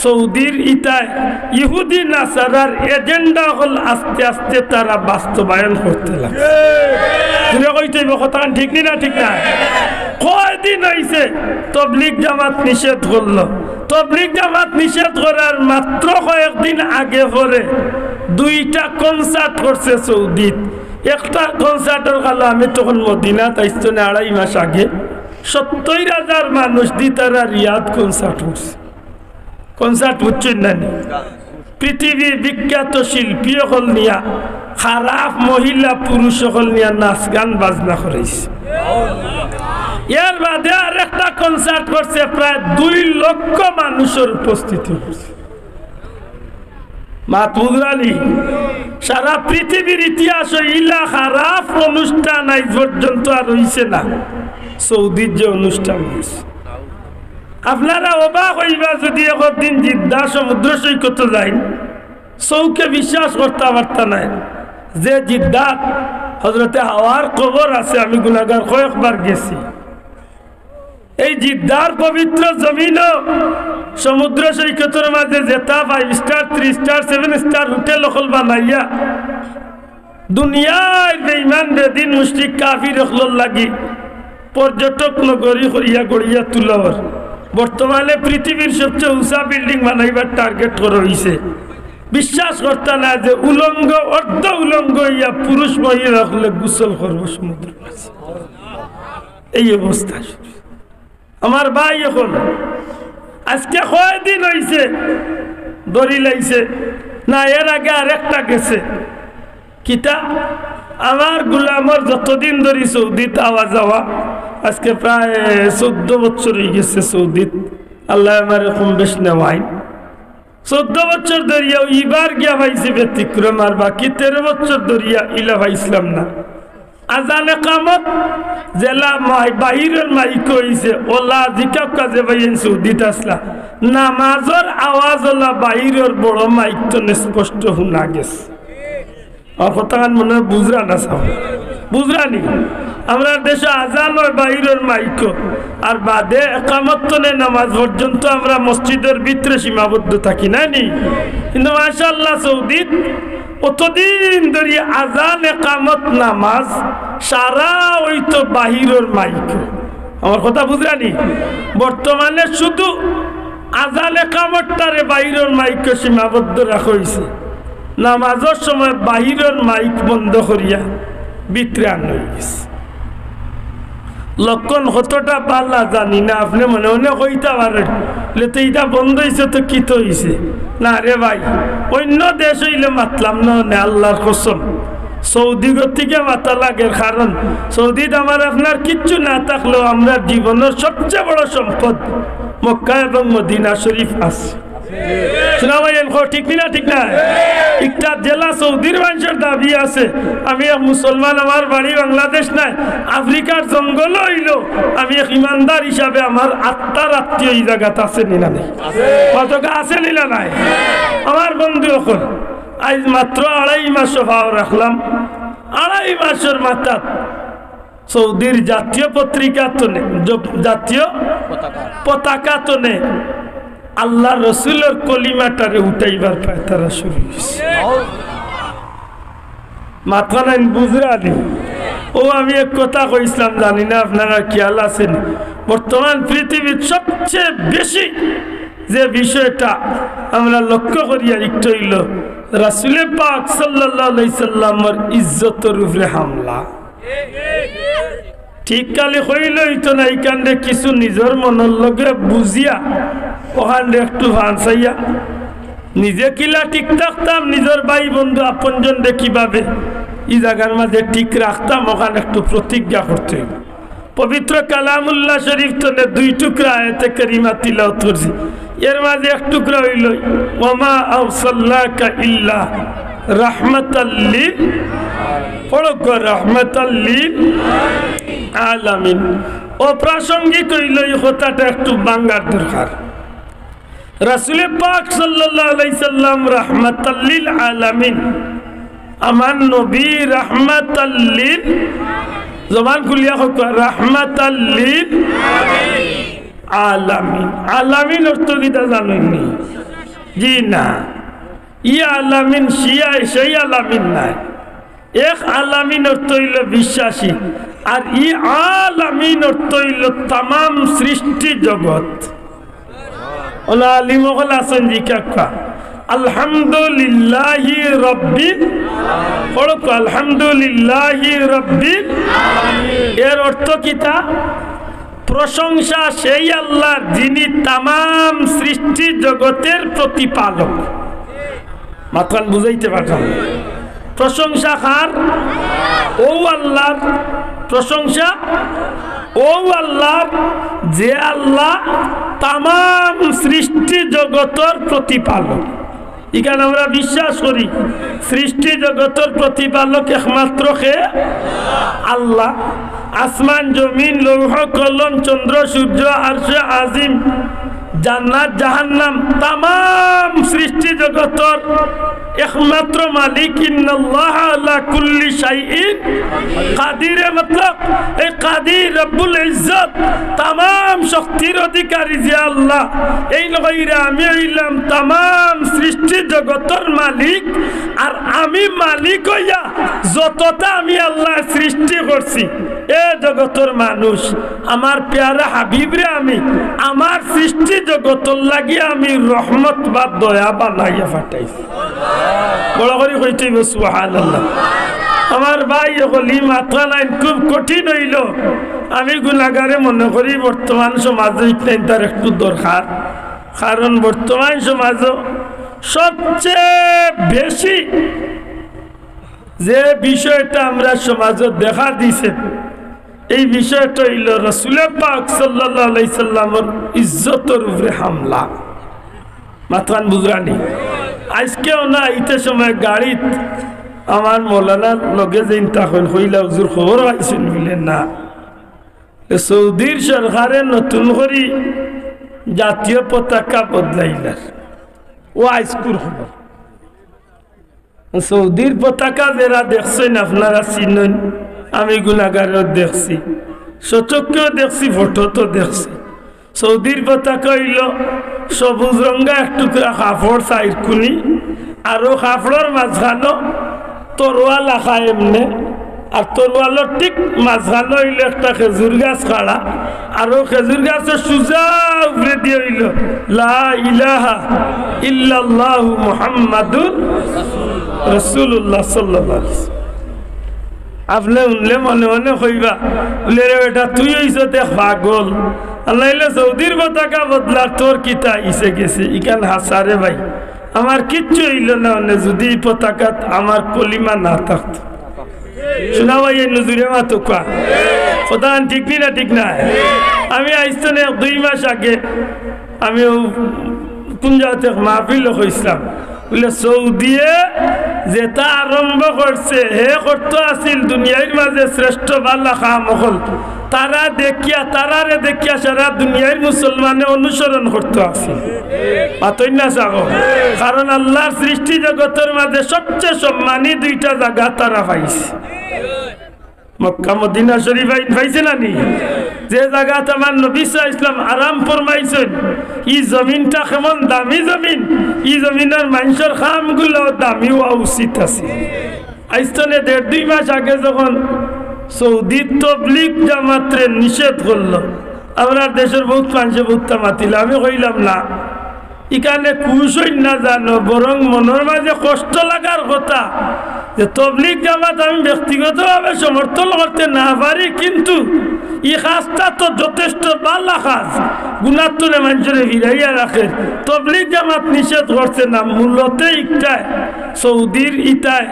সৌদির ইতায় ইহুদি নাসারার এজেন্ডা হল আস্তে আস্তে তারা বাস্তবায়ন করতে লাগে কথা ঠিক না ঠিক না কয়দিন হয়েছে তবলিগ জামাত নিষেধ করলো তবলিগ জামাত নিষেধ করার মাত্র কয়েকদিন আগে পরে 2টা কনসার্ট করছে সৌদিত একটা কনসার্টের কালো আমি তখন মদিনাত আইসতো না 2.5 মাস আগে 70,000 মানুষ দি তারা রিয়াদ কনসার্ট করছে কনসার্ট বুঝছেন না পৃথিবীর বিখ্যাত শিল্পী হল নিয়া খারাপ মহিলা পুরুষ হল নিয়া নাচ গান বাজনা করেছে এর বাদে আর একটা কনসার্ট করছে প্রায় 2 লক্ষ মানুষের উপস্থিতি হয়েছে মাতুদ্রালি সারা পৃথিবীর ইতিহাস ইলা খারাপ অনুষ্ঠান আজ পর্যন্ত আর হইছে না সৌদির যে অনুষ্ঠান হয়েছে আপনারা অবাক হইবা যদি একদিন জিদ্দা সমুদ্র সৈকত যাই চৌকে বিশ্বাস করতে পারতা নাই যে জিদ্দা হজরতে হাওয়ার কবর আছে আমি গুনাহগার কয়েকবার গেছি এই জিদ্দার পবিত্র জমিনও সমুদ্র সৈকতের মাঝে যেটা 5 স্টার 3 স্টার 7 স্টার হোটেল হল বানাইয়া দুনিয়ার বেঈমান বেদিন মুশরিক কাফির হল লাগি পর্যটক নগরী করিয়া গড়িয়া তুলর বর্তমানে পৃথিবীর সবচেয়ে উঁচা বিল্ডিং বানাইবার টার্গেট করা হয়েছে বিশ্বাস করতে না যে উলঙ্গ অর্ধ উলঙ্গ ইয়া পুরুষ মহিলা হলে গোসল করবো সমুদ্র এই অবস্থা আমার ভাই এখন আজকে কয়দিন হয়েছে দড়ি লাইছে না এর আগে আরেকটা গেছে কিতা আমার গুলামর যতদিন ধরে সৌদিত আওয়া যাওয়া আজকে প্রায় 14 বছর হয়ে গেছে সৌদিত আল্লাহ আমার এরকম বেশ নেওয়াই 14 বছর ধরিয়া ইবার গিয়া পাইছি ব্যতিক্রম আর বাকি 13 বছর ধরিয়া ইলা পাইছিলাম না আজানে কামত জেলা বাহিরের মাইক হয়েছে ওলা জিকা কাজে ভাইয়েন সৌদিত আসলা নামাজের আওয়াজ ওলা বাহিরের বড় মাইক তো স্পষ্ট শুনা গেছে কথান মনে হয় বুঝরা না সব বুঝরানি আমরা দেশে আজান হয় বাহিরের মাইক আর বাদে একামত তনে নামাজ পর্যন্ত আমরা মসজিদের ভিতরে সীমাবদ্ধ থাকি না নি কিন্তু মাশাআল্লাহ সৌদিত অতদিন ধরে আজান একামত নামাজ সারা ওই তো বাহিরের মাইক আমার কথা বুঝরানি বর্তমানে শুধু আজান একামতটারে বাহিরের মাইক সীমাবদ্ধ রাখা হয়েছে নামাজের সময় বাহিরের মাইক বন্ধ করিয়া ভিতরে আনা গেছে লক্ষণ কতটা পাল্লা জানি না আপনি মনে মনে কইতে পারেন তো এটা বন্ধ হয়েছে তো কি তো হয়েছে না রে ভাই অন্য দেশ হইলে মাতলাম না আল্লাহর কসম সৌদি থেকে মাথা লাগে কারণ সৌদিতে আমার আপনার কিচ্ছু না থাকলেও আমরা জীবনের সবচেয়ে বড় সম্পদ মক্কা এবং মদিনা শরীফ আছে ঠিক না ঠিক না একটা জেলা সৌদির মানুষের দাবি আছে আমি এক মুসলমান আমার বাড়ি বাংলাদেশ নাই আফ্রিকার জঙ্গল হইল আমি এক ইমানদার হিসাবে আমার আত্মার আত্মীয় এই জায়গাতে আছে নিলা নেই কতটা আছে নিলা নাই আমার বন্ধু এখন আজ মাত্র 2.5 মাস ভাও রাখলাম 2.5 মাসের মাথা সৌদির জাতীয় পত্রিকা তো নেই জাতীয় পতাকা তো নেই আল্লাহ রসুলের কলিমাটারে উঠাইবার পায় তারা শুরু হয়েছে মাথা নাই বুঝরানি ও আমি এক কথা কইছিলাম জানি না আপনারা খেয়াল আছেন বর্তমান পৃথিবীর সবচেয়ে বেশি যে বিষয়টা আমরা লক্ষ্য করিয়া একটু হইল রাসূলে পাক সাল্লাল্লাহু আলাইহি সাল্লামের ইজ্জতের উপরে হামলা ঠিক কালে হইল হইতো না এইখানে কিছু নিজের মনের লগে বুঝিয়া ওখানে একটু ভানসাইয়া নিজে কিলা ঠিক থাকতাম নিজের ভাই বন্ধু আপনজন কিভাবে এই জায়গার মাঝে ঠিক রাখতাম ওখানে একটু প্রতিজ্ঞা করতে হইব পবিত্র কালামুল্লাহ শরীফ তো 2 টুকরা আয়াতে কারিমা তিলাওয়াত করছি এর মাঝে এক টুকরা হইল ওয়ামা আরসালনাকা ইল্লা রাহমাতাল লিল রাহমাতাল-লিল আলামিন অপ্রাসঙ্গিক হইল এই কথাটা একটু বাংলার দরকার রাসূল পাক সাল্লাল্লাহু আলাইহি সাল্লাম রাহমাতাল-লিল আলামিন আমার নবী রাহমাতাল-লিল জবান খুলিয়া হোক রাহমাতাল-লিল আলামিন আলামিন অর্থ কি তা জানেননি জি না, ই আলামিন শিয়া সেই আলামিন নাই। এক আলামিন অর্থ হইল বিশ্বাসী, আর ই আলামিন অর্থ হইল তামাম সৃষ্টি জগৎ। ওলা আলিমগল আছেন জিজ্ঞাসা আলহামদুলিল্লাহি রব্বিল পড়ক আলহামদুলিল্লাহি রব্বিল এর অর্থ কিতা? প্রশংসা সেই আল্লাহর যিনি তামাম সৃষ্টি জগতের প্রতিপালক। মাত্রান বুঝাইতে পারলাম? প্রশংসা কার? ও আল্লাহর প্রশংসা, ও আল্লাহর যে আল্লাহ তামাম সৃষ্টি জগতের প্রতিপালক। এখানে আমরা বিশ্বাস করি সৃষ্টি জগতের প্রতিপালক একমাত্র কে? আল্লাহ। আসমান জমিন লৌহ কলম চন্দ্র সূর্য আরশে আজিম জান্নাত জাহান্নাম তামাম সৃষ্টি জগতের একমাত্র মালিক। ইন্নাল্লাহ আলা কুল্লি শাইইন কাদির, মতলব এই কাদির রব্বুল ইজ্জত তামাম শক্তির অধিকারী যে আল্লাহ, এই লগাইরা আমি হইলাম তামাম সৃষ্টি জগতের মালিক। আর আমি মালিক হইয়া যতটা আমি আল্লাহ সৃষ্টি করছি এ জগতের মানুষ আমার প্যারা হাবিবরে আমি আমার সৃষ্টি জগতের লাগি আমি রহমত বা দয়া বানাইয়া পাঠাইছি। বড় করে কইতে সুবহানাল্লাহ। আমার ভাই হলি মাত্রা লাইন খুব কঠিন হইল। আমি গুনাহগারে মনে করি বর্তমান সমাজে তার একটু দরকার, কারণ বর্তমান সমাজে সবচেয়ে বেশি যে বিষয়টা আমরা সমাজে দেখা দিছে এই বিষয়টা হইল রাসূল পাক সাল্লাল্লাহু আলাইহি সাল্লামের ইজ্জতের উপরে হামলা। মাত্রান বুঝরানি আজকেও না ইতে সময় গাড়িত আমার মৌলানার লগে যেন তখন হইলা হুজুর খবর পাইছেন বললেন না সৌদির সরকারে নতুন করে জাতীয় পতাকা বদলাইলার। ও আইসকুর খবর সৌদির পতাকা যারা দেখছেন আপনারা চিনেন, আমি গুনাহগারও দেখছি, সচক্ষেও দেখছি, ফটো তো দেখছি। সৌদির পতাকা হইল সবুজ রঙা এক টুকরা কাপড় চাইরকুনি, আরো কাপড়ের মাঝখানো তরোয়াল আঁকা এমনে, আর তরোয়ালের ঠিক মাঝখানো হইল একটা খেজুর গাছ খাড়া, আরো খেজুর গাছের সুজা উপরে দিয়ে হইল লা ইলাহা ইল্লাল্লাহু মুহাম্মাদুর রাসূলুল্লাহ সাল্লাল্লাহু আলাইহি ওয়াসাল্লাম। আপনি উনলে মনে মনে কইবা বলে রে বেটা তুই হইছ দেখ পাগল, আল্লাহ সৌদির পতাকা বদলার তোর কিতা ইসে গেছে ইখান হাসারে ভাই আমার কিচ্ছু হইল না যদি পতাকা আমার কলিমা না থাকতো। শোনা ভাই এই নজুরে মাতো কা কথা ঠিক না ঠিক না? আমি আইসনে 2 মাস আগে আমি কোন জায়গাতে মাহফিল হইছিলাম বলে সৌদিয়ে যেটা আরম্ভ করছে হে করতে আসিল দুনিয়ার মাঝে শ্রেষ্ঠ বালা কাম হল, তারা দেখিয়া তারারে দেখিয়া সারা দুনিয়ার মুসলমানে অনুসরণ করতে আসিল। পাতই না চাগো, কারণ আল্লাহর সৃষ্টি জগতের মাঝে সবচেয়ে সম্মানী 2টা জায়গা তারা পাইছে। মক্কা মদিনা শরীফ পাইছে না নি? যে জায়গাত আমার নবী সাল্লাল্লাহু আলাইহি ওয়াসাল্লাম আরাম ফরমাইছেন, ই জমিনটা কেমন দামি জমিন, ই জমিনের মানুষের খামগুলো দামি হওয়া উচিত আছে। আইস্তনে 1.5-2 মাস আগে যখন সৌদি তবলিগ জামাতরে নিষেধ করলো, আমরা দেশের বহুত মানুষে বহুত মাতিল, আমি কইলাম না এখানে খুশ হই না জানো, বরং মনের মাঝে কষ্ট লাগার কথা যে তবলিগ জামাত আমি ব্যক্তিগতভাবে সমর্থন করতে না পারি, কিন্তু এই কাজটা তো যথেষ্ট ভালো কাজ, গুণাত্তরে মানুষের ফিরাইয়া রাখে। তবলিগ জামাত নিষেধ করছে না, মূলত ইটায় সৌদির ইটায়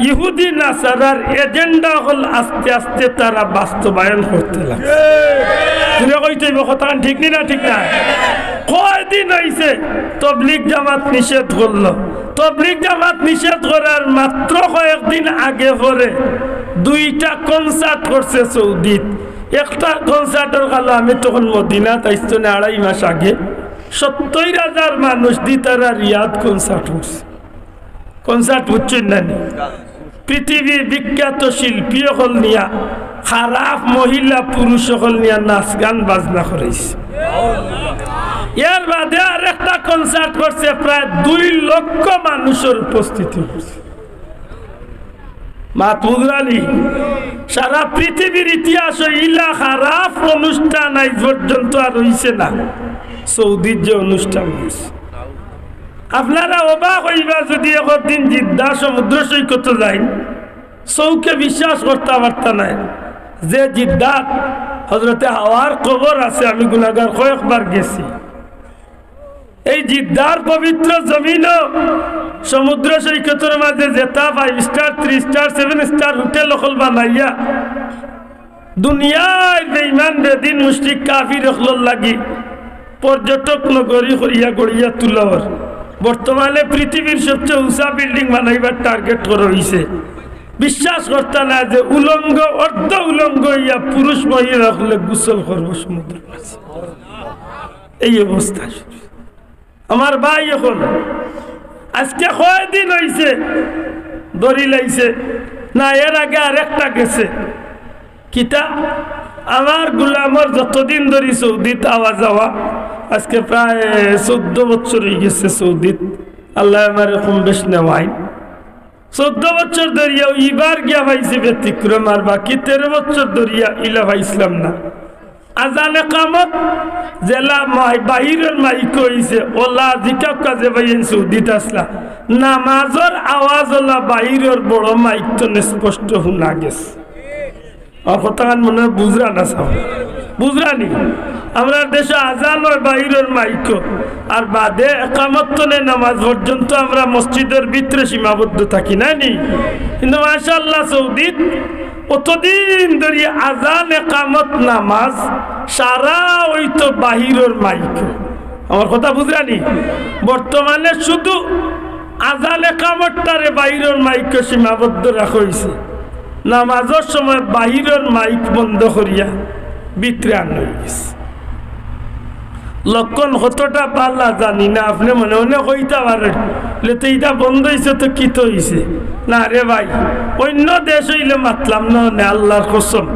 ইহুদি নাসারার এজেন্ডা হল আস্তে আস্তে তারা বাস্তবায়ন করতে লাগে। কথা ঠিক না ঠিক না? কয়দিন হয়েছে তবলিগ জামাত নিষেধ করলো, তবলিগ জামাত নিষেধ করার মাত্র কয়েকদিন আগে পরে 2টা কনসার্ট করছে সৌদিত। একটা কনসার্টের কালো আমি তখন মদিনাত আইসনে 2.5 মাস আগে 70,000 মানুষ দি তারা রিয়াদ কনসার্ট করছে। কনসার্ট বুঝছেন না? পৃথিবীর বিখ্যাত শিল্পী সকল নিয়া খারাপ মহিলা পুরুষ সকল নিয়া নাচ গান বাজনা করেছে। এর বাদে আর একটা কনসার্ট করছে, প্রায় 2 লক্ষ মানুষের উপস্থিতি হয়েছে। মাতুরালি সারা পৃথিবীর ইতিহাস ইলা খারাপ অনুষ্ঠান আজ পর্যন্ত আর হইছে না। সৌদির যে অনুষ্ঠান হয়েছে, আপনারা অবাক হইবা যদি একদিন জিদ্দা সমুদ্র সৈকত যাই, চৌকে বিশ্বাস করতে পারতা নাই যে জিদ্দা হজরতে হাওয়ার কবর আছে। আমি গুনাহগার কয়েকবার গেছি। এই জিদ্দার পবিত্র জমিনও সমুদ্র সৈকতের মাঝে যেটা 5 স্টার 3 স্টার 7 স্টার হোটেল হল বানাইয়া দুনিয়ার বেঈমান বেদিন মুশরিক কাফির হল লাগি পর্যটক নগরী করিয়া গড়িয়া তুলর। বর্তমানে পৃথিবীর সবচেয়ে উঁচা বিল্ডিং বানাইবার টার্গেট করা হয়েছে। বিশ্বাস করতে না যে উলঙ্গ অর্ধ উলঙ্গ ইয়া পুরুষ মহিলা হলে গোসল করবো সমুদ্র মাঝে। এই অবস্থা আমার ভাই এখন আজকে কয়দিন হয়েছে দড়ি লাইছে না, এর আগে আরেকটা গেছে কিতা আমার গুলামর যতদিন ধরে সৌদিত আওয়া যাওয়া, আজকে প্রায় 14 বছর হয়ে গেছে সৌদিত। আল্লাহ আমার এরকম বেশ নেওয়াই 14 বছর ধরিয়া ইবার গিয়া ভাইছে ব্যতিক্রম, আর বাকি 13 বছর ধরিয়া ইলা ভাইছিলাম না। আজানে কামত জেলা বাহিরের মাইক হয়েছে ওলা জিকা কাজে ভাইয়েন সৌদিত আসলা নামাজের আওয়াজ ওলা বাহিরের বড় মাইক তো স্পষ্ট শুনা গেছে। কথা মনে হয় বুঝরা না সব বুঝরানি। আমরা দেশে আজান হয় বাহিরের মাইক, আর বাদে একামত নেই নামাজ পর্যন্ত আমরা মসজিদের ভিতরে সীমাবদ্ধ থাকি না নি। কিন্তু মাশাআল্লাহ সৌদিত অতদিন ধরে আজান একামত নামাজ সারা ওই তো বাহিরের মাইক। আমার কথা বুঝরানি। বর্তমানে শুধু আজান একামতটারে বাহিরের মাইক সীমাবদ্ধ রাখা হয়েছে, নামাজের সময় বাহিরের মাইক বন্ধ করিয়া ভিতরে আনা হয়েছে। লক্ষণ কতটা পাল্লা জানি না, আপনি মনে মনে কইতে পারেন তো এটা বন্ধ হয়েছে তো কি তো হয়েছে না রে ভাই। অন্য দেশ হইলে মাতলাম না, আল্লাহর কসম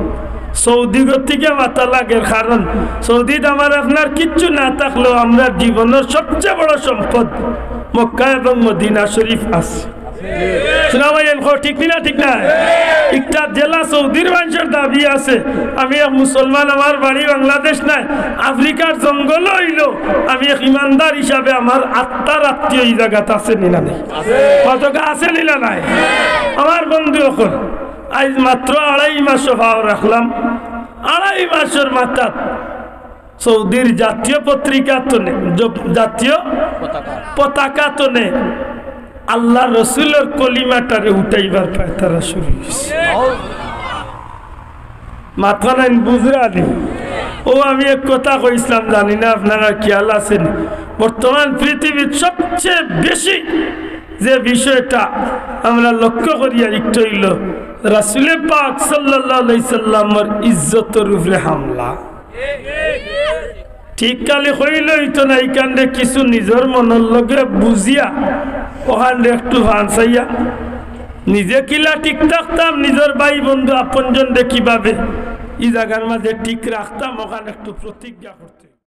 সৌদি থেকে মাথা লাগে। কারণ সৌদিতে আমার আপনার কিচ্ছু না থাকলেও আমরা জীবনের সবচেয়ে বড় সম্পদ মক্কা এবং মদিনা শরীফ আছে। ঠিক না ঠিক না? একটা জেলা সৌদির মানুষের দাবি আছে আমি এক মুসলমান, আমার বাড়ি বাংলাদেশ নাই, আফ্রিকার জঙ্গল হইল, আমি এক ইমানদার হিসাবে আমার আত্মার আত্মীয় এই জায়গাতে আছে নিলা নেই, কতটা আছে নিলা নাই। আমার বন্ধু এখন আজ মাত্র 2.5 মাস ভাও রাখলাম। 2.5 মাসের মাথাত সৌদির জাতীয় পত্রিকা তো নেই, জাতীয় পতাকা তো নেই, আল্লাহ রসুলের কলিমাটারে উঠাইবার পায় তারা শুরু হয়েছে। মাথা নাই বুঝরানি। ও আমি এক কথা কইছিলাম, জানি না আপনারা খেয়াল আছেন, বর্তমান পৃথিবীর সবচেয়ে বেশি যে বিষয়টা আমরা লক্ষ্য করিয়া একটু হইল রাসূলে পাক সাল্লাল্লাহু আলাইহি সাল্লামের ইজ্জতের উপরে হামলা। ঠিক কালে হইল হইতো না, এইখানে কিছু নিজের মনের লগে বুঝিয়া ওখানে একটু ভানসাইয়া নিজে কিলা ঠিক থাকতাম, নিজের ভাই বন্ধু আপনজন কিভাবে এই জায়গার মাঝে ঠিক রাখতাম, ওখানে একটু প্রতিজ্ঞা করতে।